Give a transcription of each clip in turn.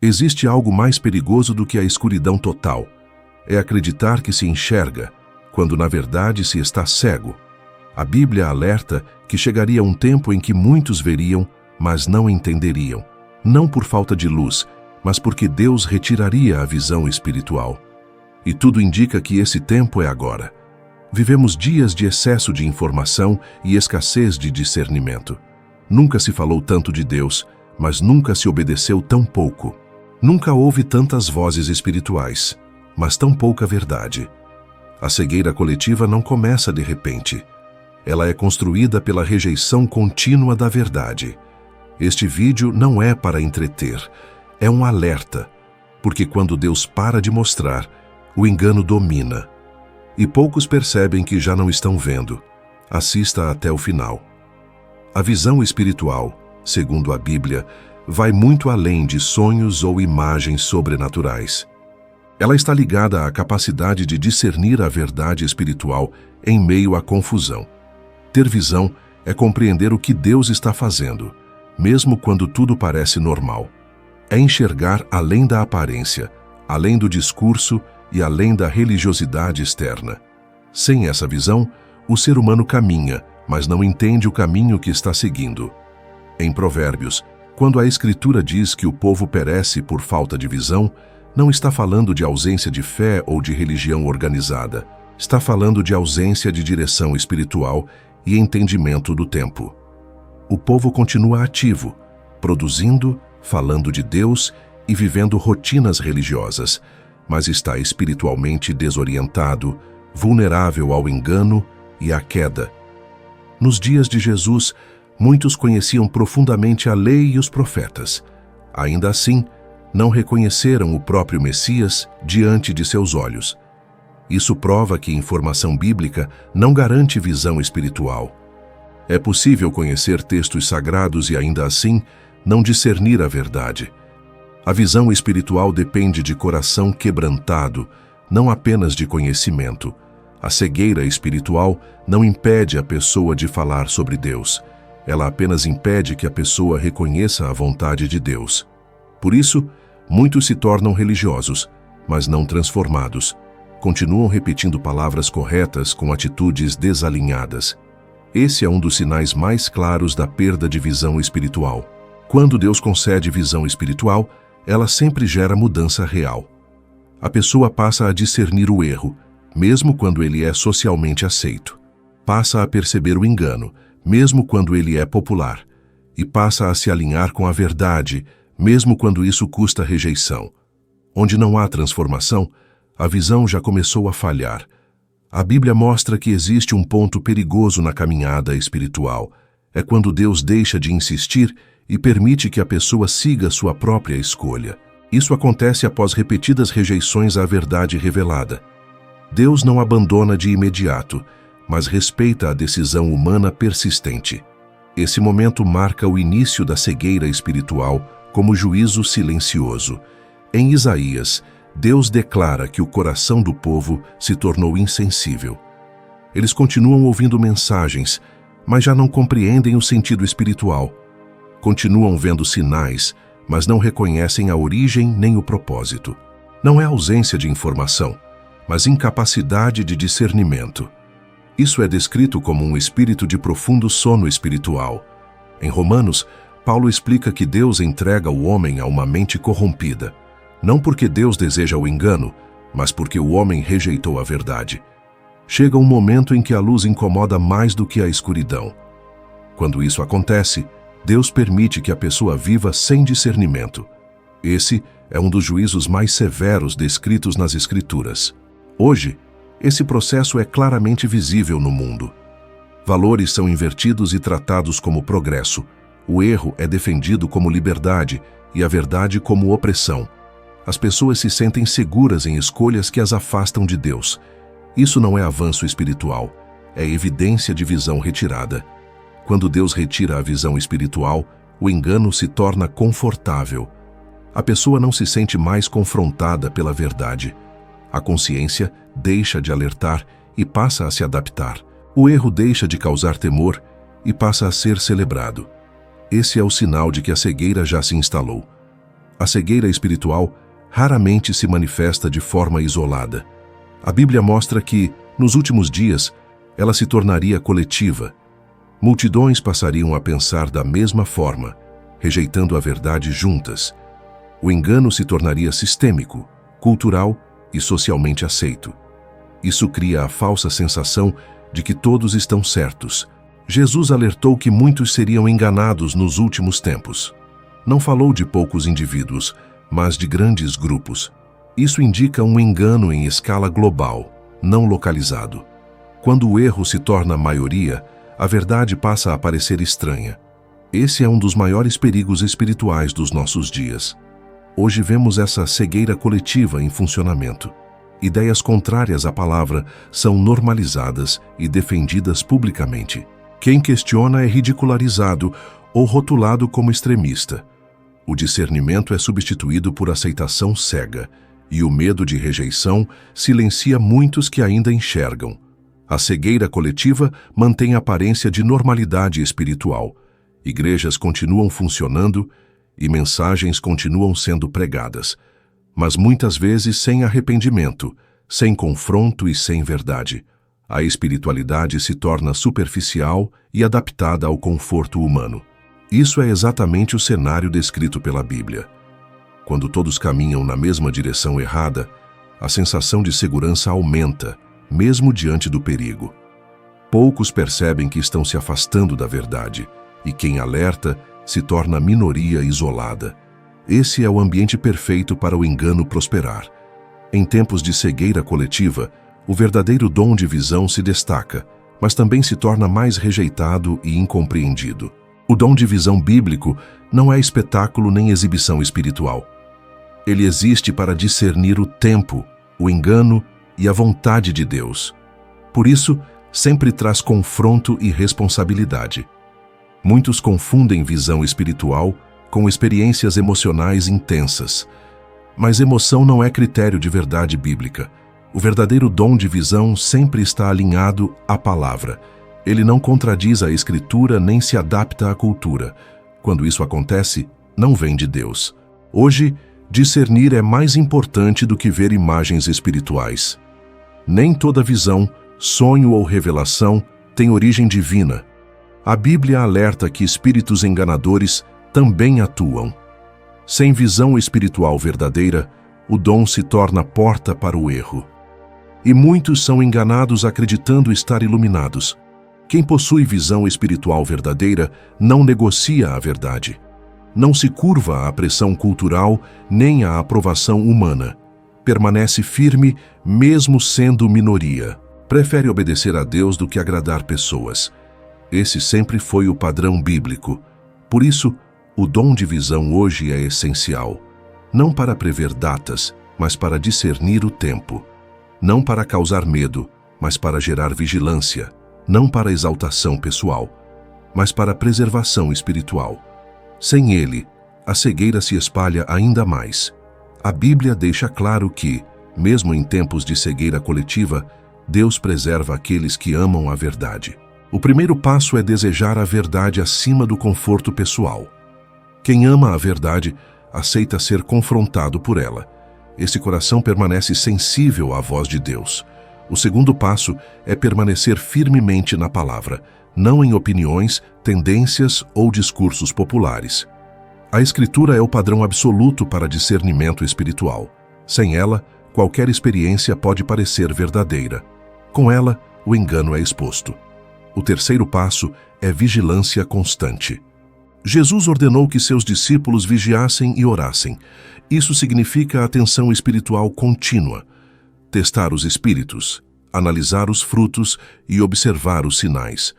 Existe algo mais perigoso do que a escuridão total. É acreditar que se enxerga, quando na verdade se está cego. A Bíblia alerta que chegaria um tempo em que muitos veriam, mas não entenderiam. Não por falta de luz, mas porque Deus retiraria a visão espiritual. E tudo indica que esse tempo é agora. Vivemos dias de excesso de informação e escassez de discernimento. Nunca se falou tanto de Deus, mas nunca se obedeceu tão pouco. Nunca houve tantas vozes espirituais, mas tão pouca verdade. A cegueira coletiva não começa de repente. Ela é construída pela rejeição contínua da verdade. Este vídeo não é para entreter, é um alerta, porque quando Deus para de mostrar, o engano domina. E poucos percebem que já não estão vendo. Assista até o final. A visão espiritual, segundo a Bíblia, vai muito além de sonhos ou imagens sobrenaturais. Ela está ligada à capacidade de discernir a verdade espiritual em meio à confusão. Ter visão é compreender o que Deus está fazendo, mesmo quando tudo parece normal. É enxergar além da aparência, além do discurso e além da religiosidade externa. Sem essa visão, o ser humano caminha, mas não entende o caminho que está seguindo. Em Provérbios, quando a Escritura diz que o povo perece por falta de visão, não está falando de ausência de fé ou de religião organizada. Está falando de ausência de direção espiritual e entendimento do tempo. O povo continua ativo, produzindo, falando de Deus e vivendo rotinas religiosas, mas está espiritualmente desorientado, vulnerável ao engano e à queda. Nos dias de Jesus, muitos conheciam profundamente a lei e os profetas. Ainda assim, não reconheceram o próprio Messias diante de seus olhos. Isso prova que informação bíblica não garante visão espiritual. É possível conhecer textos sagrados e ainda assim não discernir a verdade. A visão espiritual depende de coração quebrantado, não apenas de conhecimento. A cegueira espiritual não impede a pessoa de falar sobre Deus. Ela apenas impede que a pessoa reconheça a vontade de Deus. Por isso, muitos se tornam religiosos, mas não transformados. Continuam repetindo palavras corretas com atitudes desalinhadas. Esse é um dos sinais mais claros da perda de visão espiritual. Quando Deus concede visão espiritual, ela sempre gera mudança real. A pessoa passa a discernir o erro, mesmo quando ele é socialmente aceito. Passa a perceber o engano, mesmo quando ele é popular. E passa a se alinhar com a verdade, mesmo quando isso custa rejeição. Onde não há transformação, a visão já começou a falhar. A Bíblia mostra que existe um ponto perigoso na caminhada espiritual. É quando Deus deixa de insistir e permite que a pessoa siga sua própria escolha. Isso acontece após repetidas rejeições à verdade revelada. Deus não abandona de imediato, mas respeita a decisão humana persistente. Esse momento marca o início da cegueira espiritual como juízo silencioso. Em Isaías, Deus declara que o coração do povo se tornou insensível. Eles continuam ouvindo mensagens, mas já não compreendem o sentido espiritual. Continuam vendo sinais, mas não reconhecem a origem nem o propósito. Não é ausência de informação, mas incapacidade de discernimento. Isso é descrito como um espírito de profundo sono espiritual. Em Romanos, Paulo explica que Deus entrega o homem a uma mente corrompida, não porque Deus deseja o engano, mas porque o homem rejeitou a verdade. Chega um momento em que a luz incomoda mais do que a escuridão. Quando isso acontece, Deus permite que a pessoa viva sem discernimento. Esse é um dos juízos mais severos descritos nas Escrituras. Hoje, esse processo é claramente visível no mundo. Valores são invertidos e tratados como progresso. O erro é defendido como liberdade e a verdade como opressão. As pessoas se sentem seguras em escolhas que as afastam de Deus. Isso não é avanço espiritual, é evidência de visão retirada. Quando Deus retira a visão espiritual, o engano se torna confortável. A pessoa não se sente mais confrontada pela verdade. A consciência deixa de alertar e passa a se adaptar. O erro deixa de causar temor e passa a ser celebrado. Esse é o sinal de que a cegueira já se instalou. A cegueira espiritual raramente se manifesta de forma isolada. A Bíblia mostra que, nos últimos dias, ela se tornaria coletiva. Multidões passariam a pensar da mesma forma, rejeitando a verdade juntas. O engano se tornaria sistêmico, cultural e socialmente aceito. Isso cria a falsa sensação de que todos estão certos. Jesus alertou que muitos seriam enganados nos últimos tempos. Não falou de poucos indivíduos, mas de grandes grupos. Isso indica um engano em escala global, não localizado. Quando o erro se torna maioria, a verdade passa a parecer estranha. Esse é um dos maiores perigos espirituais dos nossos dias. Hoje vemos essa cegueira coletiva em funcionamento. Ideias contrárias à palavra são normalizadas e defendidas publicamente. Quem questiona é ridicularizado ou rotulado como extremista. O discernimento é substituído por aceitação cega, e o medo de rejeição silencia muitos que ainda enxergam. A cegueira coletiva mantém a aparência de normalidade espiritual. Igrejas continuam funcionando e mensagens continuam sendo pregadas, mas muitas vezes sem arrependimento, sem confronto e sem verdade. A espiritualidade se torna superficial e adaptada ao conforto humano. Isso é exatamente o cenário descrito pela Bíblia. Quando todos caminham na mesma direção errada, a sensação de segurança aumenta, mesmo diante do perigo. Poucos percebem que estão se afastando da verdade, e quem alerta se torna minoria isolada. Esse é o ambiente perfeito para o engano prosperar. Em tempos de cegueira coletiva, o verdadeiro dom de visão se destaca, mas também se torna mais rejeitado e incompreendido. O dom de visão bíblico não é espetáculo nem exibição espiritual. Ele existe para discernir o tempo, o engano e a vontade de Deus. Por isso, sempre traz confronto e responsabilidade. Muitos confundem visão espiritual com experiências emocionais intensas. Mas emoção não é critério de verdade bíblica. O verdadeiro dom de visão sempre está alinhado à palavra. Ele não contradiz a Escritura nem se adapta à cultura. Quando isso acontece, não vem de Deus. Hoje, discernir é mais importante do que ver imagens espirituais. Nem toda visão, sonho ou revelação tem origem divina. A Bíblia alerta que espíritos enganadores também atuam. Sem visão espiritual verdadeira, o dom se torna porta para o erro. E muitos são enganados acreditando estar iluminados. Quem possui visão espiritual verdadeira não negocia a verdade. Não se curva à pressão cultural nem à aprovação humana. Permanece firme mesmo sendo minoria. Prefere obedecer a Deus do que agradar pessoas. Esse sempre foi o padrão bíblico. Por isso, o dom de visão hoje é essencial. Não para prever datas, mas para discernir o tempo. Não para causar medo, mas para gerar vigilância. Não para exaltação pessoal, mas para preservação espiritual. Sem ele, a cegueira se espalha ainda mais. A Bíblia deixa claro que, mesmo em tempos de cegueira coletiva, Deus preserva aqueles que amam a verdade. O primeiro passo é desejar a verdade acima do conforto pessoal. Quem ama a verdade aceita ser confrontado por ela. Esse coração permanece sensível à voz de Deus. O segundo passo é permanecer firmemente na palavra, não em opiniões, tendências ou discursos populares. A Escritura é o padrão absoluto para discernimento espiritual. Sem ela, qualquer experiência pode parecer verdadeira. Com ela, o engano é exposto. O terceiro passo é vigilância constante. Jesus ordenou que seus discípulos vigiassem e orassem. Isso significa atenção espiritual contínua. Testar os espíritos, analisar os frutos e observar os sinais.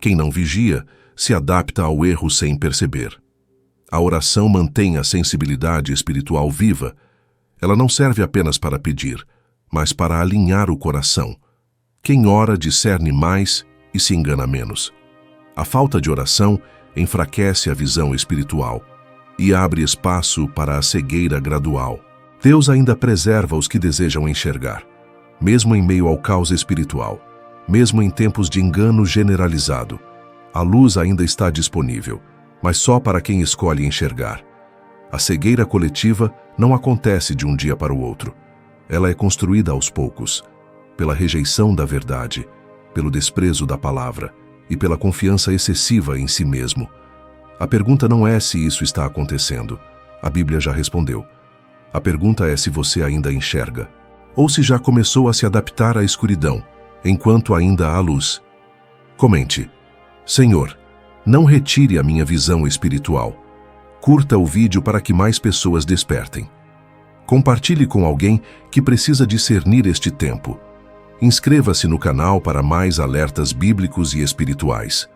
Quem não vigia se adapta ao erro sem perceber. A oração mantém a sensibilidade espiritual viva. Ela não serve apenas para pedir, mas para alinhar o coração. Quem ora discerne mais e se engana menos. A falta de oração enfraquece a visão espiritual e abre espaço para a cegueira gradual. Deus ainda preserva os que desejam enxergar, mesmo em meio ao caos espiritual, mesmo em tempos de engano generalizado. A luz ainda está disponível, mas só para quem escolhe enxergar. A cegueira coletiva não acontece de um dia para o outro. Ela é construída aos poucos, pela rejeição da verdade, pelo desprezo da palavra e pela confiança excessiva em si mesmo. A pergunta não é se isso está acontecendo. A Bíblia já respondeu. A pergunta é se você ainda enxerga, ou se já começou a se adaptar à escuridão, enquanto ainda há luz. Comente: Senhor, não retire a minha visão espiritual. Curta o vídeo para que mais pessoas despertem. Compartilhe com alguém que precisa discernir este tempo. Inscreva-se no canal para mais alertas bíblicos e espirituais.